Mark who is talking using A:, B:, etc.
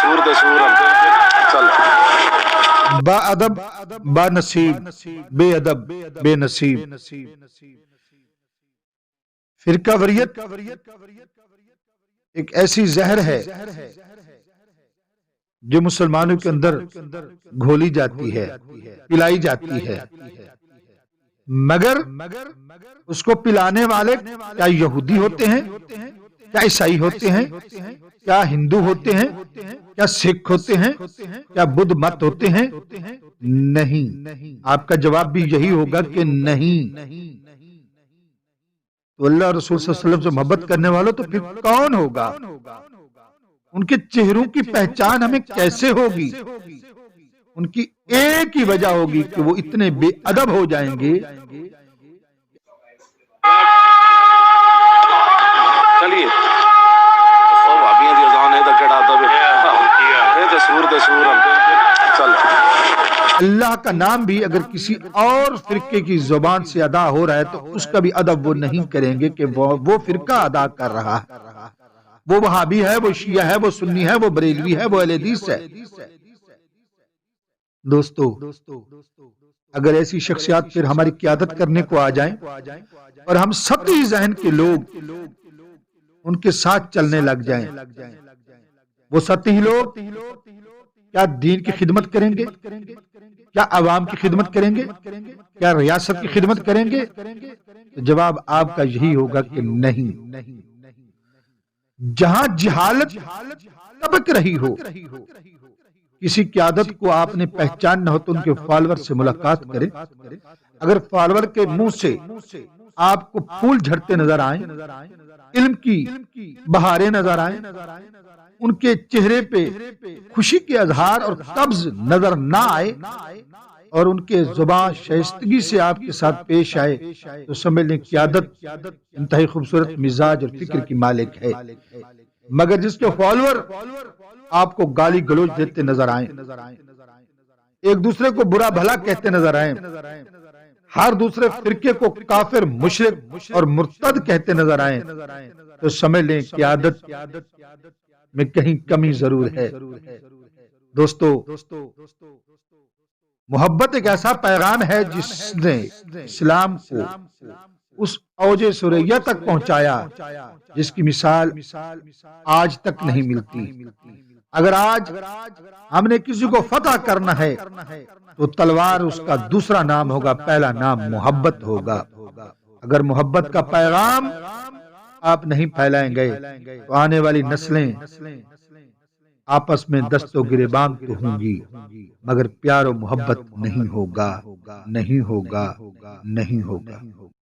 A: سور دے سور چل
B: با ادب با نصیب، بے ادب بے نصیب۔ فرقہ وریت ایک ایسی زہر ہے جو مسلمانوں کے اندر گھولی جاتی ہے، پلائی جاتی ہے، مگر اس کو پلانے والے کیا یہودی ہوتے ہیں، کیا عیسائی ہوتے ہیں، کیا ہندو ہوتے ہیں، کیا سکھ ہوتے ہیں، کیا بدھ مت ہوتے ہیں؟ نہیں، آپ کا جواب بھی یہی ہوگا کہ نہیں۔ تو اللہ رسول صلی اللہ علیہ وسلم سے محبت کرنے والوں تو پھر کون ہوگا؟ ان کے چہروں کی پہچان ہمیں کیسے ہوگی؟ ان کی ایک ہی وجہ ہوگی کہ وہ اتنے بے ادب ہو جائیں گے۔
A: چلیے بھابیاں دی اذان ہے تے کیڑا ادب ہے اے تے سور دے سور چل۔
B: اللہ کا نام بھی اگر کسی اور فرقے کی زبان سے ادا ہو رہا ہے تو اس کا بھی ادب وہ نہیں کریں گے کہ وہ فرقہ ادا کر رہا ہے، وہ وہابی ہے، وہ شیعہ ہے، وہ سنی ہے، وہ بریلوی ہے، وہ اہل حدیث ہے۔ دوستو، اگر ایسی شخصیات پھر ہماری قیادت کرنے کو آ جائیں اور ہم سطحی ذہن کے لوگ ان کے ساتھ چلنے لگ جائیں، وہ سطحی لوگ کیا دین کی خدمت کریں گے؟ کیا عوام کی خدمت کریں گے؟ کیا ریاست کی خدمت کریں گے؟ تو جواب آپ کا یہی ہوگا کہ نہیں۔ جہاں جہالت طبق رہی ہو، کسی قیادت کو آپ نے پہچان نہ ہو تو ان کے فالوور سے ملاقات کریں۔ اگر فالوور کے منہ سے آپ کو پھول جھڑتے نظر آئیں، علم کی بہاریں نظر آئیں، ان کے چہرے پہ خوشی کے اظہار اور قبض نظر نہ آئے اور ان کے زبان شائستگی سے آپ کے ساتھ پیش آئے تو سمجھ لیں قیادت انتہائی خوبصورت مزاج اور فکر کی مالک ہے۔ مگر جس کے فالوور آپ کو گالی گلوچ دیتے نظر آئیں، ایک دوسرے کو برا بھلا کہتے نظر آئیں، ہر دوسرے فرقے کو کافر، مشرک اور مرتد کہتے نظر آئیں تو سمجھ لیں قیادت میں کہیں کمی ضرور ہے۔ دوستو، محبت ایک ایسا پیغام ہے جس نے اسلام کو اس اوج ثریا تک پہنچایا جس کی مثال آج تک نہیں ملتی۔ اگر آج ہم نے کسی کو فتح کرنا ہے تو تلوار اس کا دوسرا نام ہوگا، پہلا نام محبت ہوگا۔ اگر محبت کا پیغام آپ نہیں پھیلائیں گے تو آنے والی نسلیں آپس میں دست و گریباں تو ہوں گی مگر پیار و محبت نہیں ہوگا، نہیں ہوگا، نہیں ہوگا۔